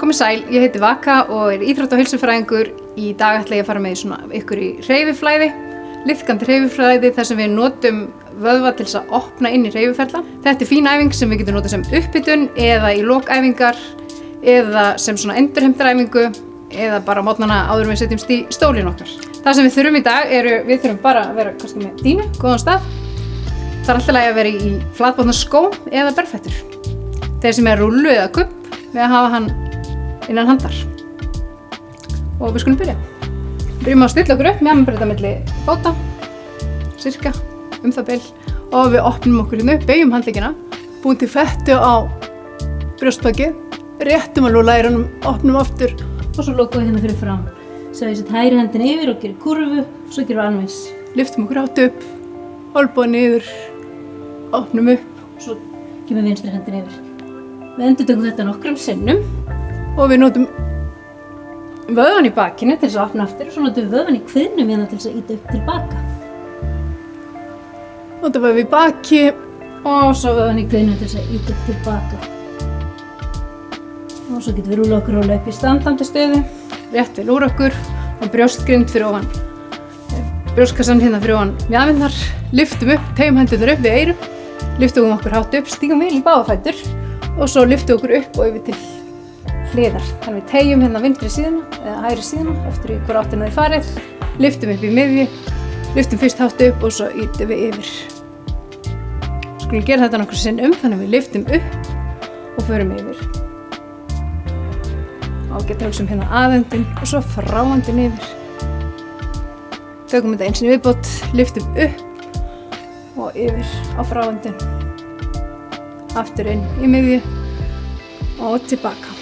Komið sæl, ég heiti Vaka og íþrótta- og heilsufræðingur. Í dag ætla ég að fara með ykkur í hreyfiflæði, liðkandi hreyfiflæði þar sem við notum vöðva til þess að opna inn í hreyfiferla. Þetta fín æfing sem við getum notað sem upphitun eða í lokæfingar eða sem svona endurheimtaræfingu eða bara á morgnana áður en við setjumst í stólinn okkar. Það sem við þurfum í dag við þurfum bara að vera kannski með dínu, góðan stað. Það alltaf að vera í flatbotna skó eða berfættur. Þeir sem rúllu eða kubb með að hafa hann innan handar. Og við skulum byrja. Byrjum að stilla okkur upp með armbrauta milli fóta, cirka, það bil. Og við opnum okkur upp, beygjum handleggina, búum til fettu á brjóstbakið, réttum alveg lærunum, opnum aftur og svo lokum við hérna fyrir fram. Svo ég set hægri hendina yfir og gerir kurvu, svo gerum við alveg. Lyftum okkur hátt upp, olnboga niður, opnum upp. Svo kemur vinstri hendina yfir. Við endurtökum þetta nokkrum sinnum. Og við notum vöðvan í bakinu til þess að opna aftur og svo notum við vöðvan í kviðnum hérna til þess að ýta upp tilbaka. Notum vöðvan í baki og svo vöðvan í kviðnum til þess að ýta upp tilbaka. Og svo getum við rúla okkur upp í standandi stöðu, rétt vel úr okkur og brjóstgrind fyrir ofan. Brjóstkassan hérna fyrir ofan mjaðmirnar, lyftum upp, teygjum hendurnar upp við eyrum, lyftum okkur hátt upp, stígum vel í báða fætur og svo lyftum okkur upp og yfir til hliðar. Þannig við teygjum hérna vinstri síðuna eða hægri síðuna eftir í hvor áttina þið farið, lyftum upp í miðju, lyftum fyrst hátt upp og svo ýtum við yfir. Skulum gera þetta nokkur sinnum, þannig við lyftum upp og förum yfir. Ágætt hugsum hérna aðendin og svo fráendin yfir. Tökum þetta eins og viðbót, lyftum upp og yfir á fráendin. Aftur inn í miðju og tilbaka.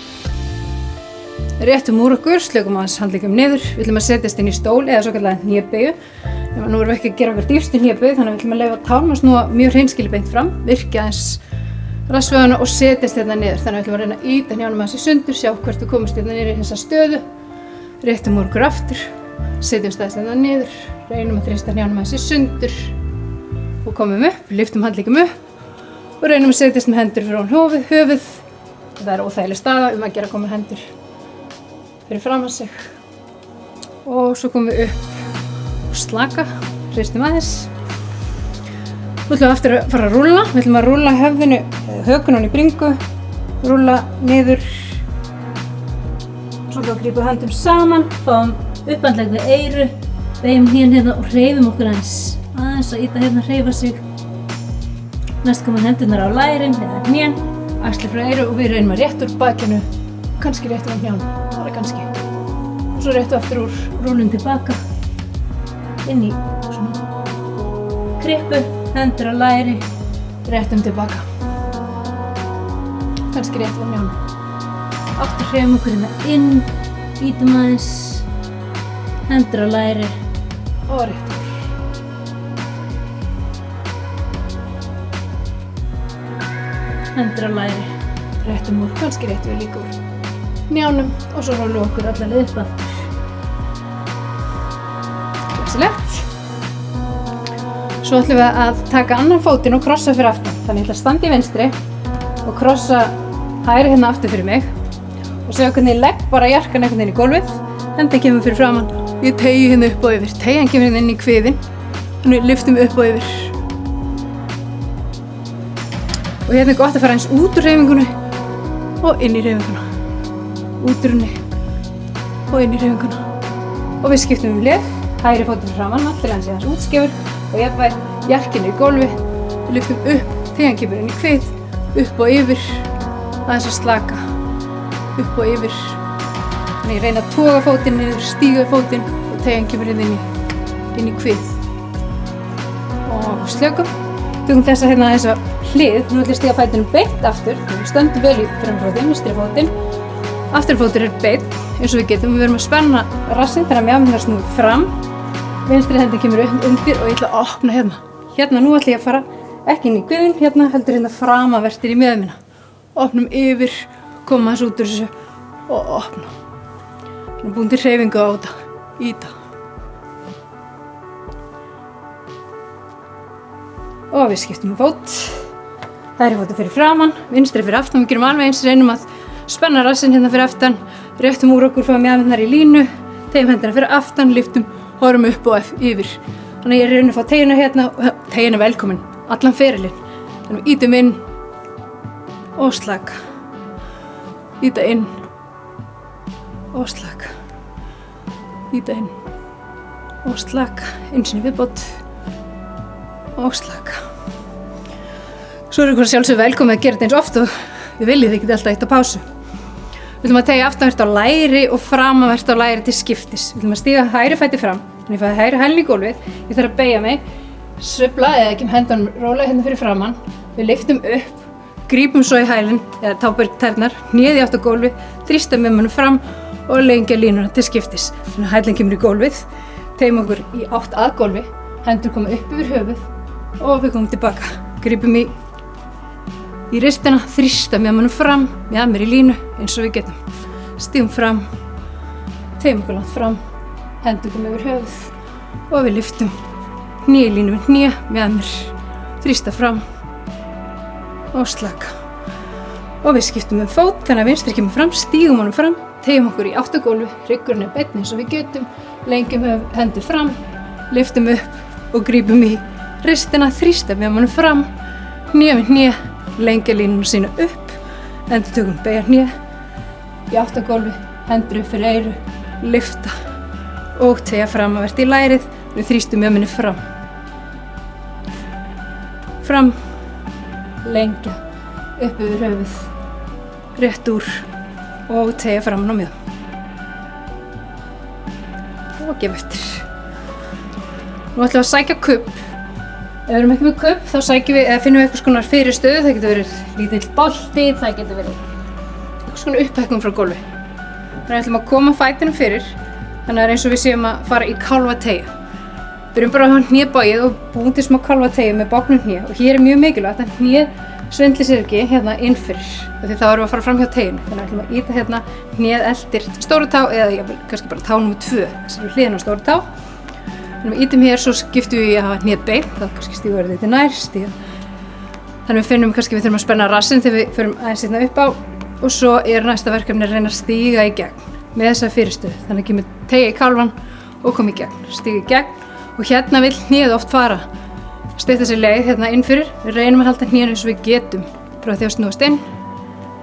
Réttum úr okkur, slökum aðeins handleggum niður. Við ætlum að setjast inn í stól eða svokallaða hnébeygju. Nú erum við ekki að gera okkur dýpstu hnébeygju, þannig að við ætlum að leyfa tánum að snúa mjög hreinskilið beint fram, virkja aðeins rassvöðvana og setjast hérna niður. Þannig að við ætlum að reyna að ýta hnjánum aðeins í sundur, sjá hvert við komumst hérna niður í þessa stöðu. Réttum úr okkur aftur, setjumst aðeins hérna niður, reynum að þrýsta hnjánum aðeins í sundur og komum upp, lyftum handleggum upp og reynum að setjast með hendur fyrir ofan höfuð. Það er óþægileg staða að gera koma hendur fyrir fram að sig. Og svo komum við upp og slaka, hristum aðeins. Nú ætlum við aftur að fara að rúlla. Við ætlum að rúlla höfðinu, hökunum í bringu, rúlla niður. Svo grípum við höndum saman, fáum upphandlegg við eyru, beygjum hnén hérna og hreyfum okkur aðeins að ýta hérna hreyfa sig. Næst koma hendurnar á lærin eða hnén, axlir frá eyru og við reynum að rétta úr bakinu, kannski rétta úr hnjánum. Kannski. Og svo réttu aftur úr, rúlum tilbaka, inn í svona krippu, hendur á læri, réttum tilbaka. Kannski rétt úr hnjánum. Aftur hreyfum okkur hérna inn, ýtum aðeins, hendur á læri og rétt úr. Hendur á læri, réttum úr, kannski réttu við líka úr hnjánum og svo rúlum okkur alla leið upp aftur. Glæsilegt. Svo ætlum við að taka annan fótinn og krossa fyrir aftan. Þannig ég ætla að standa í vinstri og krossa hægri hérna aftur fyrir mig og segja hvernig ég legg bara jakkann einhvern veginn í gólfið. Hendin kemur fyrir framann. Ég teygi hérna upp og yfir. Teygjan kemur hérna inn í kviðinn. Þannig lyftum upp og yfir. Og hérna gott að fara eins út úr hreyfingunni og inn í hreyfinguna. Út úr henni og inn í hreyfinguna. Og við skiptum lið, hægri fótur fyrir framann, allir hann sé hans útskefur og jafnvæg jakkinn í gólfi. Við lyftum upp, teygjan kemur inn í kvið, upp og yfir, aðeins að slaka, upp og yfir. Þannig ég reyna að toga fótinn niður, stíga fótinn og teygjan kemur inn í kvið. Og slökum. Tökum þessa hérna aðeins á hlið, nú ætlum ég að stíga fætinum beint aftur, við stöndum vel í framfótinn, vinstri fótinn. Afturfótur beinn eins og við getum. Við verum að spenna rassinn þannig að mjaðmirnar snúi fram. Vinstri hendin kemur undir og ég ætla að opna hérna. Hérna nú ætla ég að fara ekki inn í kviðinn, hérna heldur hérna framavertir í mjöðmina. Opnum yfir, koma aðeins út úr þessu og opna. Þannig búin til hreyfingu á þetta, ýta. Og við skiptum fót. Hægri fótur fyrir framann, vinstri fyrir aftan. Við gerum alveg eins, reynum að spenna rassinn hérna fyrir aftan, réttum úr okkur, fáum mjaðmirnar í línu, tegjum hendina fyrir aftan, lyftum, horfum upp og yfir. Þannig að ég reyni að fá teygjuna hérna, teygjuna er velkomin, allan ferilinn. Þannig að ítum inn og slaka. Íta inn og slaka. Íta inn og slaka. Einsinni viðbót og slaka. Svo er ykkur sjálfsög velkomin að gera þetta eins oft og við viljið ekki alltaf eitt á pásu. Við ætlum að tegja aftanvert á læri og framanvert á læri til skiptis. Við ætlum að stíga hægri fæti fram. Þannig að ég fæði hægri hælinn í gólfið. Ég þarf að beygja mig, sveifla eða ekki hendunum rólega hérna fyrir framann. Við lyftum upp, grípum svo í hælinn, eða tábergtærnar, hnéð í átt á gólfið, þrýstum munum fram og lengja línuna til skiptis. Þannig að hælinn kemur í gólfið, tegjum okkur í átt að gólfi, hendur koma upp yfir höfuð og við komum tilbaka. Grípum í ristina, þrýsta mjaðmunum fram, mjaðmir í línu eins og við getum. Stígum fram, tegjum okkur langt fram, hendur koma yfir höfuð og við lyftum. Hné í línu við hné, mjaðmir, þrýsta fram og slaka. Og við skiptum fót, þannig að vinstri kemur fram, stígum honum fram, tegjum okkur í átt á gólfi, hryggurinn er beinn eins og við getum, lengjum hendur fram, lyftum upp og grípum í ristina, þrýsta mjaðmunum fram, hné við hné, lengja línuna sína upp, endur tökum beygja hné, í átt á gólfi, hendur upp fyrir eyru, lyfta og tegja framanvert í lærið, við þrýstum mjöðminni fram. Fram, lengja, upp yfir höfuð, rétt úr og tegja framan á mjöðm. Og gefa eftir. Nú ætlum við að sækja kubb. Ef við erum ekki með kubb, þá sækjum við, eða finnum við eitthvað svona fyrir stöðu, það getur verið lítill bolti, það getur verið eitthvað svona upphækkun frá gólfi. Þannig að ætlum að koma fætinum fyrir, þannig að það er eins og við séum að fara í kálfateygju. Byrjum bara að hafa hnébogið og búum til smá kálfateygju með bóknum hné og hér er mjög mikilvægt að hnéð svindli sér ekki hérna inn fyrir, því þá erum við að fara fram hjá teygjunni. Þannig að ætlum að íta hérna hnéð eldir stóru tá eða kannski bara tá nr. 2, þessari hliðina á stóru tá. Þannig að við ítum hér, svo skiptum við í að hafa hnéð beint, þá kannski stígur þetta nær, stíga. Þannig að við finnum kannski við þurfum að spenna rassinn þegar við förum aðeins hérna upp á og svo er næsta verkefni að reyna að stíga í gegn með þessa fyrirstöðu. Þannig að kemur teygja í kálfann og koma í gegn, stíga í gegn og hérna vill hnéð oft fara. Stytta sér leið hérna inn fyrir, við reynum að halda hnénu eins og við getum frá því að snúast inn,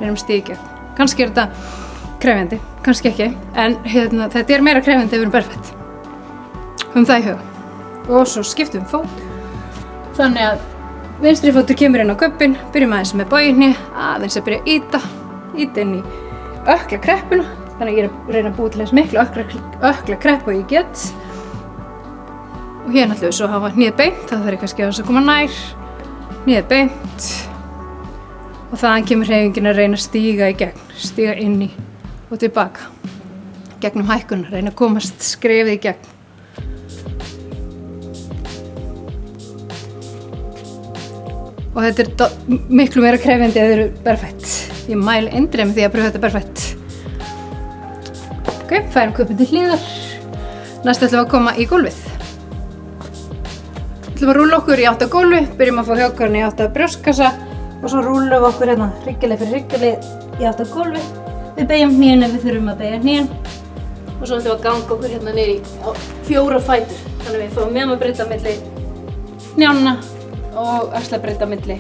reynum að stíga í gegn. Kannski er þetta krefjandi, kannski ekki, en hérna, þetta er meira krefjandi ef við erum berfætt. Það í huga. Og svo skiptum við fót. Þannig að vinstri fótur kemur inn á kubbinn, byrjum aðeins með bogihné, aðeins að byrja að íta inn í ökkla kreppuna. Þannig að ég er að reyna að búa til eins miklu ökkla kreppu og ég get. Og hérna ætlum við svo að hafa hnéð beint, það þarf kannski aðeins að koma nær. Hnéð beint. Og þaðan kemur hreyfingin að reyna að stíga í gegn, stíga inn í og tilbaka. Gegnum hækkuna, reyna að komast skrefið í gegn. Og þetta er miklu meira krefjandi ef þið eru berfætt. Ég mæli eindregið með því að pröfa þetta berfætt. Ok, færum kubbinn til hliðar. Næst ætlum við að koma í gólfið. Við ætlum að rúlla okkur í átt að gólfi, byrjum að fá höggurinn í átt að brjóstkassa og svo rúllum við okkur hérna hryggjarleið fyrir hryggjarleið í átt að gólfi. Við beygjum hnén ef við þurfum að beygja hnén og svo ætlum við að ganga okkur hérna niður á 4 fætur. Þannig að við fáum mjaðmarbreidda milli hnjánna og axlabreidda milli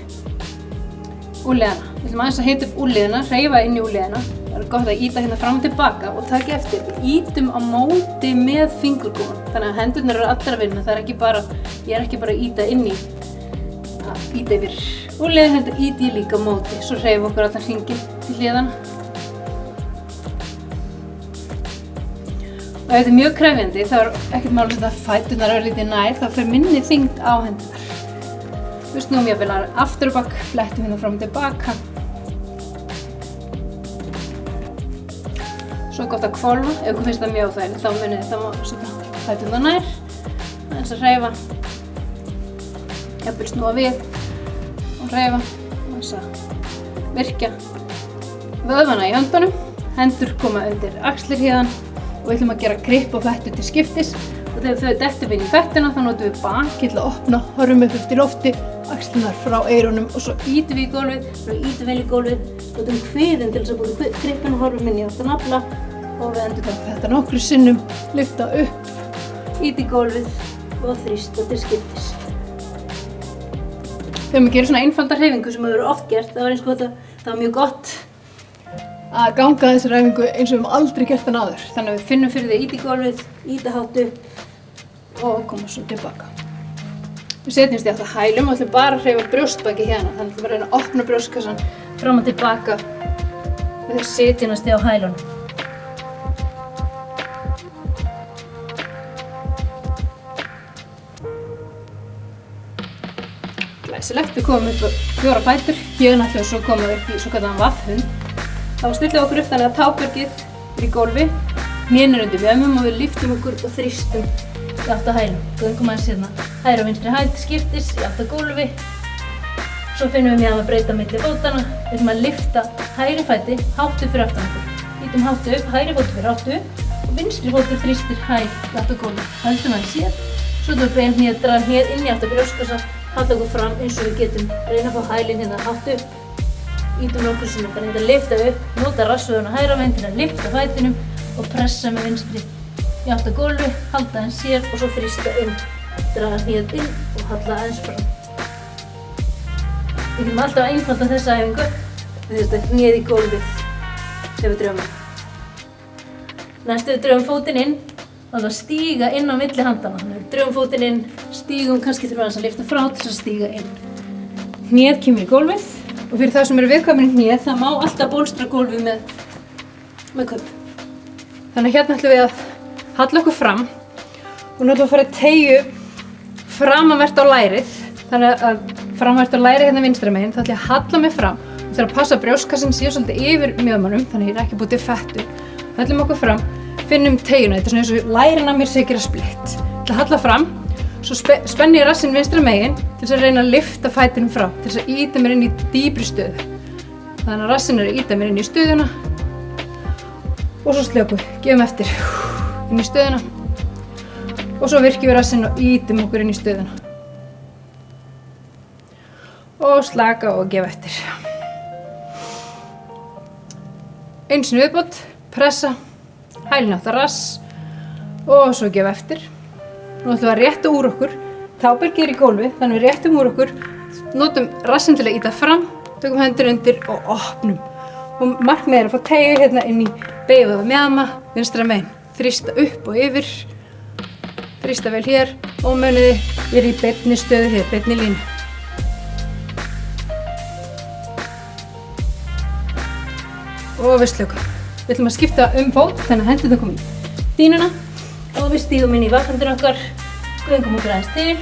úlnliðanna. Við ætlum aðeins að hita upp úlnliðina, hreyfa inn í úlnliðina. Það er gott að íta hérna fram og tilbaka og taka eftir. Við ítum á móti með fingurgóman. Þannig að hendurnar eru allar að vinna. Það er ekki bara, ég er ekki bara að íta inn í, að íta yfir úlnliðina, heldur íti ég líka á móti. Svo hreyfum okkur allan hringinn til hliðana. Og ef þetta er mjög krefjandi, þá er ekkert mál að setja fæturnar örlítið nær, þá fer minni þyngd á hendurnar. Við snúum jafnvel aftur og bak, flettum hérna fram og tilbaka. Svo er gott að hvolfa, ef ykkur finnst það mjög óþægilegt, þá munið þið það má setja fæturnar nær, aðeins að hreyfa. Jafnvel snúa við og hreyfa, aðeins að virkja vöðvana í höndunum. Hendur koma undir axlir hérna og við ætlum að gera grip og flettu til skiptis Og þegar þau dettum inn í fettina þá notum við bakið til að opna, horfum upp eftir lofti, axlirnar frá eyrunum og svo ýtum við í gólfið, svo ýtum vel í gólfið, notum kviðinn til þess að búið grippin og horfum inn í aftan nafla og við endurtökum þetta nokkru sinnum, lyfta upp, ýta í gólfið og þrýsta til skiptis. Þegar maður gerir svona einfalda hreyfingu sem maður oft gert, það var eins og þetta, það var mjög gott að ganga þessa hreyfingu eins og við höfum aldrei gert hann áður. Þannig að við finnum fyrir því að ýta í gólfið, ýta hátt upp og koma svo tilbaka. Við setjumst í átt að hælum og ætlum bara að hreyfa brjóstbakið hérna. Þannig að við reyna að opna brjóstkassan fram og tilbaka og þegar setjumst á hælunum. Glæsilegt, við komum upp á 4 fætur. Hérna ætlum við svo koma upp í svo kallaðan vaðhund. Þá stillum við okkur upp þannig að tábergið er í gólfi, hnén er undir mjöðmum og við lyftum okkur og þrýstum í átt að hælum. Göngum aðeins hérna hægri og vinstri hæl til skiptis í átt að gólfi. Svo finnum við mjög að breyta milli fótanna. Við ætlum að lyfta hægri fæti hátt upp fyrir aftan okkur. Ýtum hátt upp, hægri fótur fyrir hátt upp og vinstri fótur þrýstir hæl í átt að gólfi. Höldum aðeins hér. Svo ætlum við bein hnéð, draga hnéð inn í átt að brjóstkassa, halla okkur fram eins og við getum. Reyna að fá hælinn hérna hátt upp. Ítum nokkur sinnum, þannig að lyfta upp, nota rassvöðuna hægra megin til að lyfta fætinum og pressa með vinstri í átt að gólfi, halda aðeins hér og svo þrýsta inn, draga hnéð inn og halla aðeins fram. Við getum alltaf að einfalda þessa æfingu með þetta hnéð í gólfið þegar við drögum. Næst við drögum fótinn inn, þá ætlum við að stíga inn á milli handana. Þannig að við drögum fótinn inn, stígum, kannski þurfum við að lyfta frá til að stíga inn. Hnéð kemur í gólfið. Og fyrir það sem eru viðkvæmir í hnéð, það má alltaf bólstra gólfið með kubb. Þannig að hérna ætlum við að halla okkur fram og nú ætlum við að fara að teygju framanvert á lærið. Þannig að framanvert á lærið hérna vinstra megin, þá ætlum ég að halla mig fram. Það þarf að passa að brjóstkassinn sé svolítið yfir mjöðmanum, þannig að ég er ekki búið til fettu. Hallum okkur fram, finnum teygjuna, þetta er svona eins og lærin af mér sé að gera splitt. Ég ætla að halla fram. Svo spenni ég rassinn vinstra megin til þess að reyna að lyfta fætinum frá, til þess að ýta mér inn í dýpri stöðu. Þannig að rassinn er að ýta mér inn í stöðuna og svo slökum við, gefum eftir inn í stöðuna og svo virkjum við rassinn og ýtum okkur inn í stöðuna. Og slaka og gefa eftir. Einu sinni viðbót, pressa, hælinn átt að rass og svo gefa eftir. Nú ætlum við að rétta úr okkur, tábergið er í gólfi, þannig við réttum úr okkur, notum rassinn til að ýta fram, tökum hendur undir og opnum. Og markmiðið er að fá teygju hérna inn í beygðu og mjaðma, vinstra megin. Þrýsta upp og yfir, þrýsta vel hér og muniði við erum í beinni stöðu hér, beinni línu. Og við slökum. Við ætlum að skipta fót, þannig að hendurnar koma í dýnuna. Og við stígum inn í vaðhandinn okkar, göngum okkur aðeins til.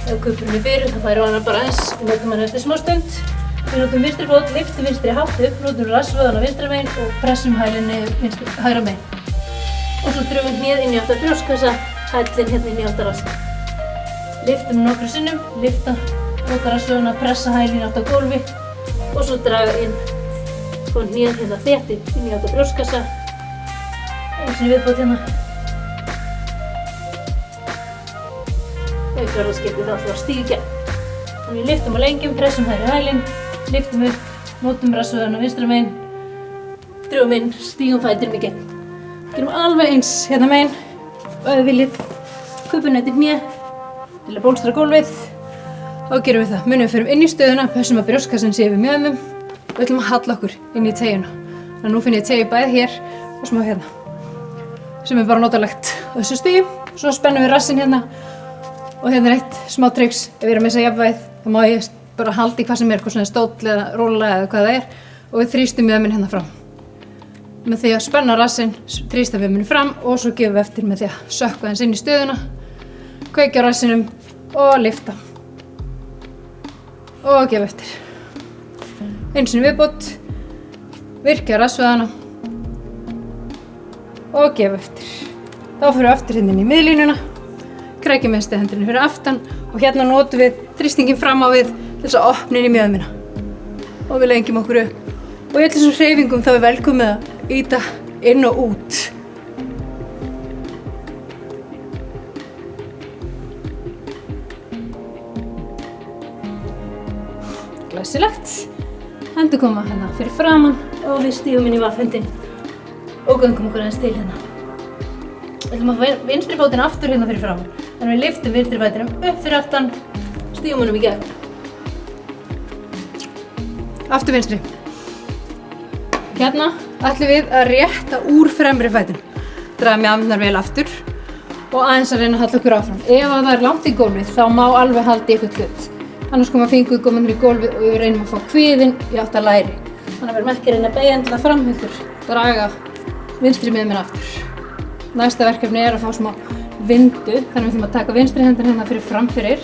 Ef kubburinn er fyrir, þá færum við hana bara aðeins. Við notum hana eftir smá stund. Við notum vinstri fót, lyftum vinstri hátt upp, notum rassvöðuna vinstra megin og pressum hælinn niður hægra megin. Og svo drögum hnéð inn í átt að brjóstkassa, hælinn hérna inn í átt að rassin. Lyftum nokkru sinnum, lyfta, nota rassvöðuna, pressa hælinn í átt að gólfi og svo draga inn. Fá hnéð hérna þétt inn í átt að brjóstkassa. Einu sinni viðbót hérna. Aukvarðaskiptið þá ætlum við að stíga í gegn. Þannig við lyftum á lengjum, pressum hægri hælinn, lyftum upp, notum rassvöðuna vinstra megin, drögum inn, stígum fætinum í gegn. Gerum alveg eins hérna megin og ef þið viljið kubbuna eftir hné til að bólstra gólfið. Þá gerum við það. Munum við förum inn í stöðuna, pössum að brjóstkassinn sé yfir mjöðmum og ætlum að halla okkur inn í teygjuna. Þannig að nú finn ég teygju bæði hér og smá hérna, sem er bara notalegt á þessu stígum. Svo spennum við rassinn hérna. Og hérna er eitt smá triks, ef ég er að missa jafnvægið, þá má ég bara halda í hvað sem er, hvað svona stóll eða róla eða hvað það er og við þrýstum mjöðminn hérna fram. Með því að spenna rassinn, þrýsta mjöðminn fram og svo gefum við eftir með því að sökkva hans inn í stöðuna, kveikja á rassinum og lyfta. Og gefa eftir. Einu sinni viðbót, virkja rassvöðana og gefa eftir. Þá fyrir við aftur hérna inn í miðlínuna. Krækjum með hendurinn fyrir aftan og hérna notum við þrýstingin fram á við til þess að opna inn í mjöðmina. Og við lengjum okkur upp. Og í öllum þessum hreyfingum þá er velkomið að ýta inn og út. Glæsilegt. Hendur koma hérna fyrir framan og við stígum inn í vaffhundinn og göngum okkur aðeins til hérna. Við ætlum að fá vinstri fótinn aftur hérna fyrir framan. Þannig við lyftum vinstri fætinum upp fyrir aftan, stígum honum í gegn. Aftur vinstri. Hérna ætlum við að rétta úr fremri fætinum. Draga mjaðmirnar vel aftur og aðeins að reyna að halla okkur áfram. Ef það er langt í gólfið þá má alveg halda í eitthvað hlut. Annars koma fingurgómarnir í gólfið og við reynum að fá kviðinn í átt að læri. Þannig að við erum ekki að reyna að beygja endilega fram heldur. Draga vinstri miðjuminn aftur. Næsta verkefni er að fá smá vindu. Þannig við ætlum að taka vinstri hendina hérna fyrir framfyrir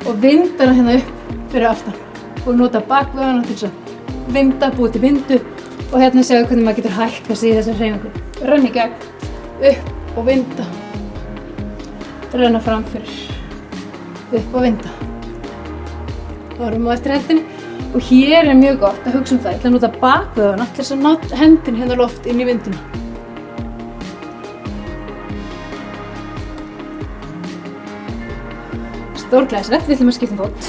og vinda hana hérna upp fyrir aftan. Og nota bakvöðuna til þess að vinda, búið til vindu og hérna séu hvernig maður getur hækkað sig í þessari hreyfingu. Renna í gegn, upp og vinda. Renna framfyrir, upp og vinda. Þá erum við eftir hendinni og hér er mjög gott að hugsa það. Ég ætla að nota bakvöðuna til þess að ná hendinni hérna loft inn í vinduna. Stórglæsilegt, við ætlum að skipta fót.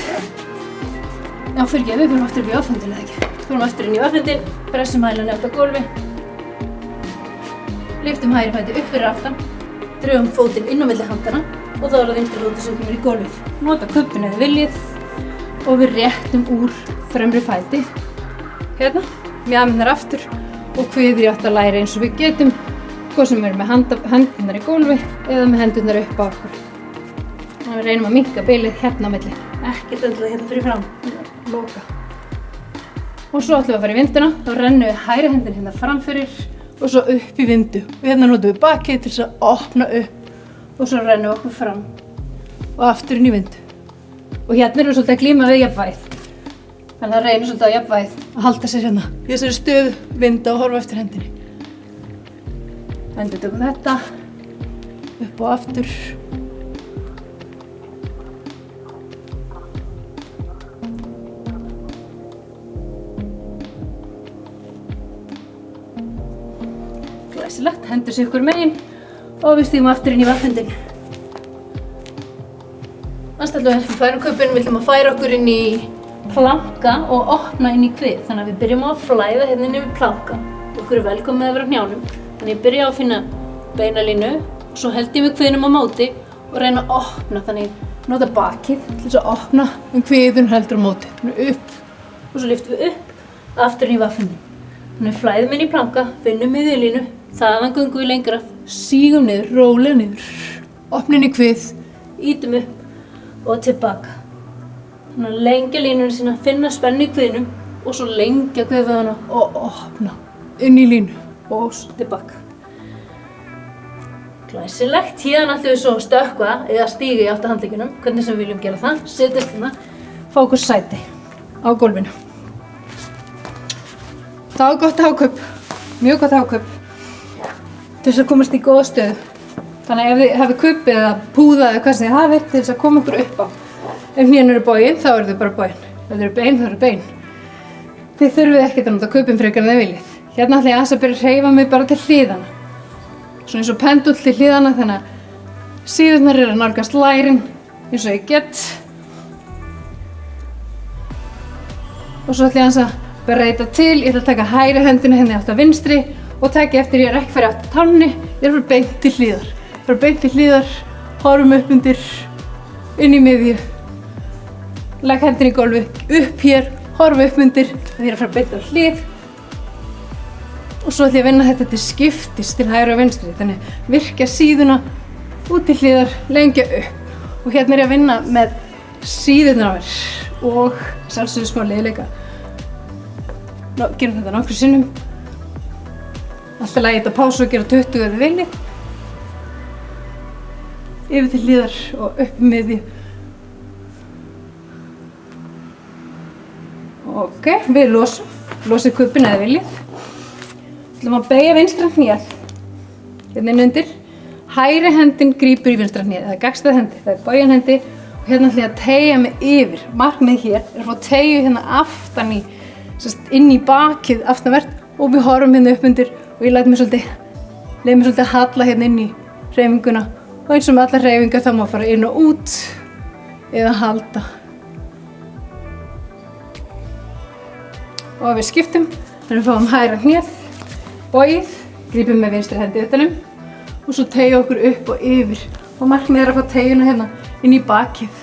Já, fyrirgefðu, við förum aftur upp í vaffhundinn eða ekki. Við förum aftur inn í vaffhundinn, pressum hælana upp á gólfi. Lyftum hægri fæti upp fyrir aftan, drögum fótinn inn á milli handana og þá er það vinstri fótinn sem kemur í gólfið. Nota kubbin ef þið viljið og við réttum úr fremri fæti. Hérna, mjaðmirnar aftur og kviður í átt að læri eins og við getum, hvort sem við erum með hendurnar í gólfi eða með hendurnar upp á okkur. Þannig að við reynum að minnka bilið hérna á milli. Ekkert endilega hérna fyrir fram, loka. Og svo ætlum við að fara í vinduna, þá rennum við hægri hendin hérna framfyrir og svo upp í vindu. Og hérna notum við bakið til þess að opna upp og svo rennum við okkur fram og aftur inn í vindu. Og hérna erum við svolítið að glíma við jafnvægið. Þannig að það reynir svolítið á jafnvægið að halda sér hérna í þessari stöðu, vinda og horfa eftir hendinni. Endurtökum þetta, upp og aftur. Glæsilegt, hendur sig ykkur megin og við stígum aftur inn í vaffhundinn. Næst ætlum við færum kubbinn, við ætlum að færa okkur inn í planka og opna inn í kvið. Þannig að við byrjum á að flæða hérna inn yfir planka. Okkur er velkomið að vera á hnjánum. Þannig ég byrja á að finna beinalínu og svo held ég með kviðnum á móti og reyna að opna. Þannig ég nota bakið til þess að opna kviðun heldur á móti. Þannig upp og svo lyftum við upp aftur inn í vaffhundinn. Þannig við flæðum inn í planka, finnum miðjulínu, þaðan göngum við lengra, sígum niður, rólega niður, opna inn í kvið, ýtum upp og tilbaka. Þannig að lengja línuna sína, finna spennu í kviðnum og svo lengja kviðvöðuna og opna inn í línu og tilbaka. Glæsilegt. Hérna ætlum við svo að stökkva eða stíga í átt að handleggjunum, hvernig sem við viljum gera það. Setjast hérna, fá okkur sæti á gólfinu. Það er gott hákubb, mjög gott hákubb til þess að komast í góða stöðu. Þannig að ef þið hafið kubb eða púða eða hvað sem þið hafið til þess að koma ykkur upp á. Ef hnén eru bogin, þá eru þau bara bogin. Ef þau eru bein, þá eru bein. Þið þurfið ekkert að nota kubbin frekar en þið viljið. Hérna ætla ég aðeins að byrja að hreyfa mig bara til hliðana. Svona eins og pendúll til hliðana, þannig að síðurnar eru að nálgast lærin eins og ég get. Og svo ætla ég aðeins að breyta til. Ég ætla að taka hægri hendina hérna átt að vinstri og taka eftir ég er ekki farið átt að tánni. Ég er að fara beint til hliðar. Fara beint til hliðar, horfum upp undir, inn í miðju. Legg hendina í gólfið, upp hér, horfa upp undir. Ég er að fara beint á hlið. Og svo ætla ég að vinna þetta til skiptis til hægri og vinstri. Þannig virkja síðuna út til hliðar, lengja upp. Og hérna er ég að vinna með síðurnar á mér og sjálfsögðu smá leiðleika. Gerum þetta nokkrum sinnum. Alltaf lagi þetta pásu og gera 20 ef þið viljið. Yfir til hliðar og upp í miðju. Ok, við losum kubbinn ef þið viljið. Við ætlum að beygja vinstra hnéð. Hérna inn undir. Hægri hendin grípur í vinstra hnéð, það er gagnstæð hendi, það er bogin hendi og hérna ætla ég að teygja mig yfir. Markmið hér er að fá teygju hérna aftan í, inn í bakið aftanvert og við horfum hérna upp undir og ég leyfi mig svolítið að halla hérna inn í hreyfinguna og eins og með allar hreyfingar þá má fara inn og út eða halda. og við skiptum. Þannig fáum hægra hnéð, bogið, grípum með vinstri hendi utanum og svo teygja okkur upp og yfir. Og markmiðið að fá teygjuna hérna inn í bakið.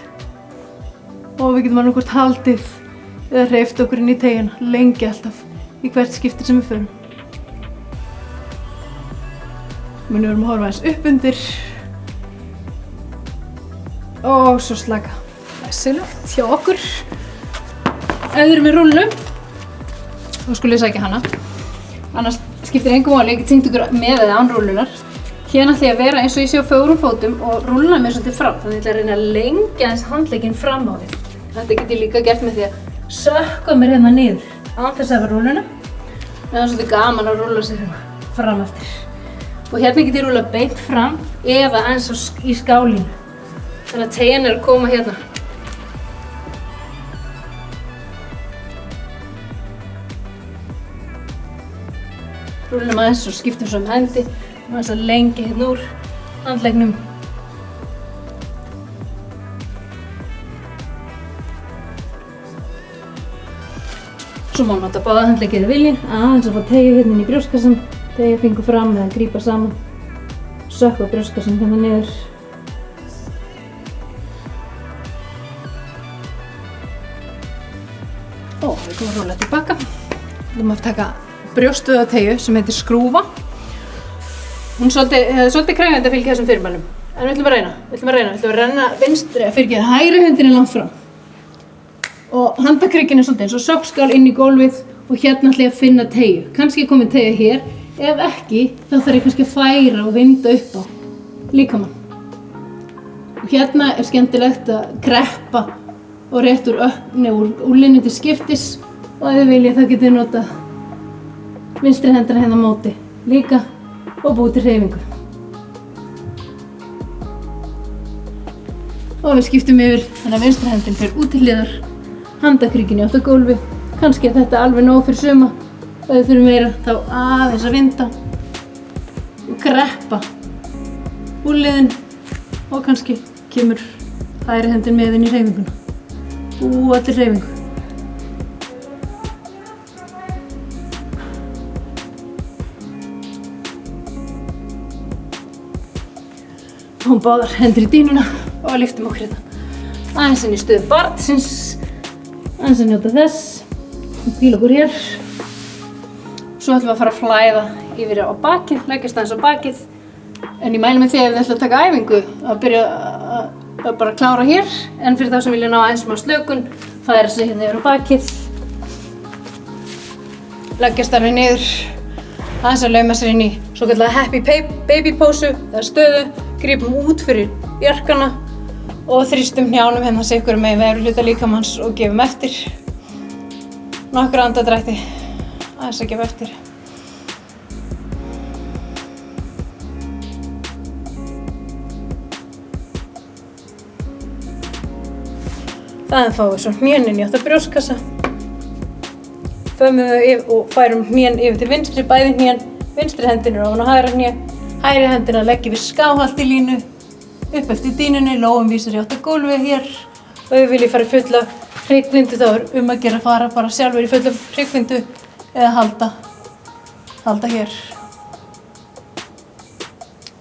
Og við getum annað hvort haldið eða hreyft okkur inn í teygjuna lengi alltaf í hvert skipti sem við förum. Munum við erum að horfa aðeins upp undir og svo slaka. Læsilegt hjá okkur. Ef þið eru með rúllu, þá skulum við sækja hana. Annars skiptir engu máli, ég get tengt ykkur með eða án rúllunar. Hérna ætla ég að vera eins og ég sé á 4 fótum og rúlla mér svolítið fram. Þannig ég ætla að reyna að lengja aðeins handlegginn fram á við. Þetta get ég líka gert með því að sökkva mér hérna niður án þess að hafa rúlluna. En það er svolítið gaman að rúlla sér hérna fram eftir. Og hérna get ég rúlla beint fram eða eins og í skálínu. Þannig að teygjan er að koma hérna. Rúllum aðeins og skiptum svo hendi og aðeins að lengja hérna úr handleggnum. Svo má nota báða handleggi eða vilji, aðeins að fá teygja hérna inn í brjóstkassann, teygja fingur fram eða grípa saman, sökkva brjóstkassann hérna niður. Og við komum að rúlla tilbaka. Við erum að taka brjóstvöðateygju sem heitir skrúfa. Hún er svolítið krefjandi að fylgja þessum fyrirmælum. En við ætlum að reyna. Við ætlum að renna hægri höndinni langt fram. Og handakrygginn er svolítið eins og sokkskál inn í gólfið og hérna ætla ég að finna teygju. Kannski er komin teygja hér, ef ekki þá þarf ég kannski að færa og vinda upp á líkamann. Og hérna er skemmtilegt að kreppa og rétt úr úlnliðinu til skiptis og ef þið viljið þá getið þið notað vinstri hendina hérna á móti líka og búið til hreyfingu. Og við skiptum yfir þannig að vinstri hendin fer út til hliðar, handakrygginn í átt á gólfi. Kannski er þetta alveg nóg fyrir suma og ef þið þurfum meira þá aðeins að vinda og kreppa úlnliðinn og kannski kemur hægri hendin með inn í hreyfinguna. Búa til hreyfingu. Fáum báðar hendur í dýnuna og lyftum okkur hérna. Aðeins inn í stöðu barnsins. Aðeins að njóta þess. Hvíla okkur hér. Svo ætlum við að fara að flæða yfir á bakið, leggjast aðeins á bakið. En ég mæli með því að þið ætlum að taka æfingu að byrja að bara klára hér. En fyrir þá sem vilja ná aðeins smá slökun, færa sig hérna yfir á bakið. Leggjast alveg niður. Aðeins að lauma sér inn í svokallaða happy baby pósu eða stöðu. Grípum út fyrir jakkana og þrýstum hnjánum hérna sikkur megin við efri hluta líkamans og gefum eftir. Nokkra andardrætti, aðeins að gefa eftir. Þaðan fáum við svo hnén inn í átt brjóstkassa. Fömmum þau og færum hnén yfir til vinstri, bæði hnén. Vinstri hendin er ofan á hægra hné. Hægri hendina leggjum við skáhallt í línu, upp eftir dýnunni, lófum vísar í átt á gólfið hér. Og ef við viljum fara í fulla hryggvindu þá er að gera að fara bara sjálfur í fulla hryggvindu eða halda hér.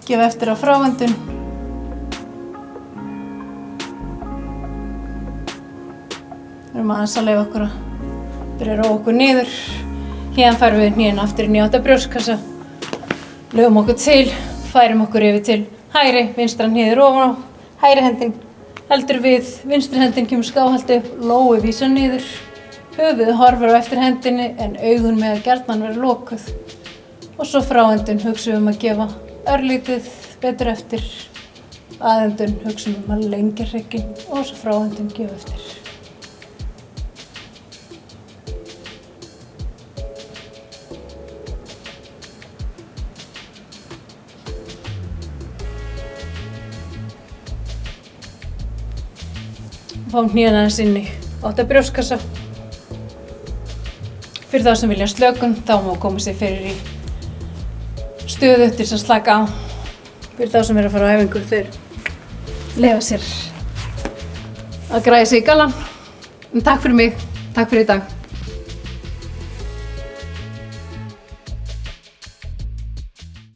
Gefa eftir á fráhendun. Við erum aðeins að leyfa okkur að byrja að róa okkur niður. Hérna færum við hnén aftur inn í átt brjóstkassa. Lögum okkur til, færum okkur yfir til hægri, vinstra hnéð ofan á. Hægri hendin heldur við, vinstri hendin kemur skáhallt upp, lói vísar niður. Höfuðið horfir á eftir hendinni en augun með gjarnan vera lokuð. Og svo fráhendun hugsum að gefa örlítið betur eftir. Aðhendun hugsum að lengja hrygginn og svo fráhendun gefa eftir. Fáum hnén aðeins inn í átt brjóstkassa. Fyrir þá sem vilja slökun, þá má koma sér fyrir í stöðu til að slaka á. Fyrir þá sem eru að fara á æfingu, þeir leyfa sér að græja sig í gallann. En takk fyrir mig, takk fyrir í dag.